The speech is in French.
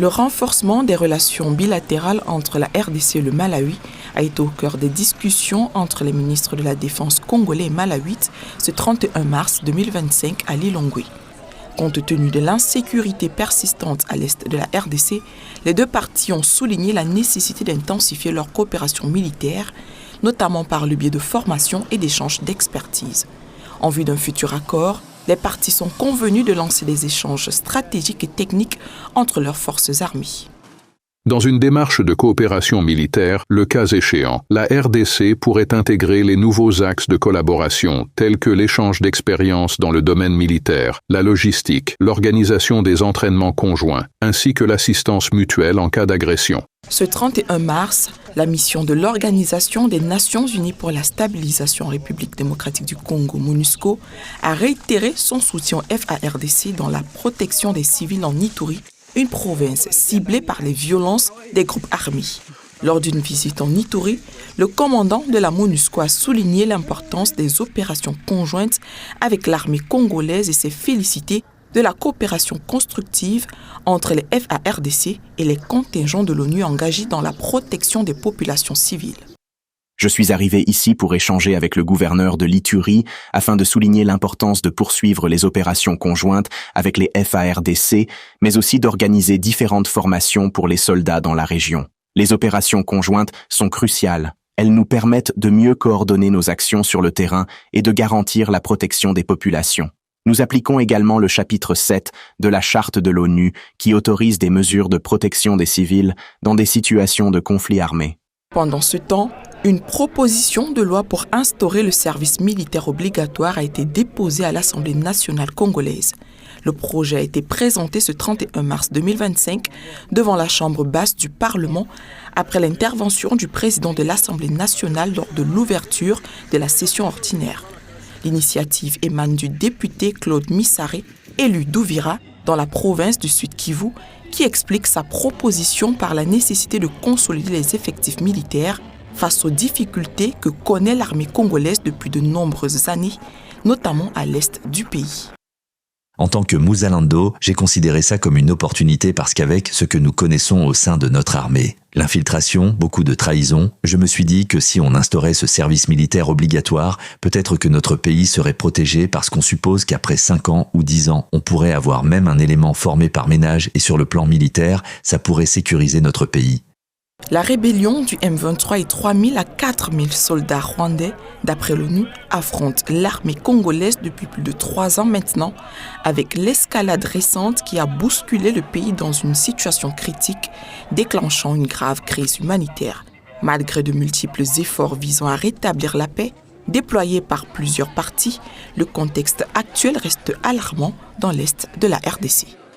Le renforcement des relations bilatérales entre la RDC et le Malawi a été au cœur des discussions entre les ministres de la Défense congolais et malawites ce 31 mars 2025 à Lilongwe. Compte tenu de l'insécurité persistante à l'est de la RDC, les deux parties ont souligné la nécessité d'intensifier leur coopération militaire, notamment par le biais de formation et d'échanges d'expertise. En vue d'un futur accord, les parties sont convenues de lancer des échanges stratégiques et techniques entre leurs forces armées. Dans une démarche de coopération militaire, le cas échéant, la RDC pourrait intégrer les nouveaux axes de collaboration tels que l'échange d'expériences dans le domaine militaire, la logistique, l'organisation des entraînements conjoints, ainsi que l'assistance mutuelle en cas d'agression. Ce 31 mars, la mission de l'Organisation des Nations Unies pour la stabilisation en République démocratique du Congo, MONUSCO, a réitéré son soutien au FARDC dans la protection des civils en Ituri, une province ciblée par les violences des groupes armés. Lors d'une visite en Ituri, le commandant de la MONUSCO a souligné l'importance des opérations conjointes avec l'armée congolaise et s'est félicité de la coopération constructive entre les FARDC et les contingents de l'ONU engagés dans la protection des populations civiles. Je suis arrivé ici pour échanger avec le gouverneur de l'Ituri afin de souligner l'importance de poursuivre les opérations conjointes avec les FARDC, mais aussi d'organiser différentes formations pour les soldats dans la région. Les opérations conjointes sont cruciales. Elles nous permettent de mieux coordonner nos actions sur le terrain et de garantir la protection des populations. Nous appliquons également le chapitre 7 de la Charte de l'ONU qui autorise des mesures de protection des civils dans des situations de conflit armé. Pendant ce temps, une proposition de loi pour instaurer le service militaire obligatoire a été déposée à l'Assemblée nationale congolaise. Le projet a été présenté ce 31 mars 2025 devant la Chambre basse du Parlement après l'intervention du président de l'Assemblée nationale lors de l'ouverture de la session ordinaire. L'initiative émane du député Claude Missaré, élu d'Ouvira, dans la province du Sud Kivu, qui explique sa proposition par la nécessité de consolider les effectifs militaires face aux difficultés que connaît l'armée congolaise depuis de nombreuses années, notamment à l'est du pays. En tant que Muzalendo, j'ai considéré ça comme une opportunité parce qu'avec ce que nous connaissons au sein de notre armée, l'infiltration, beaucoup de trahison, je me suis dit que si on instaurait ce service militaire obligatoire, peut-être que notre pays serait protégé parce qu'on suppose qu'après 5 ans ou 10 ans, on pourrait avoir même un élément formé par ménage et sur le plan militaire, ça pourrait sécuriser notre pays. La rébellion du M23 et 3000 à 4000 soldats rwandais, d'après l'ONU, affrontent l'armée congolaise depuis plus de 3 ans maintenant, avec l'escalade récente qui a bousculé le pays dans une situation critique, déclenchant une grave crise humanitaire. Malgré de multiples efforts visant à rétablir la paix, déployés par plusieurs parties, le contexte actuel reste alarmant dans l'est de la RDC.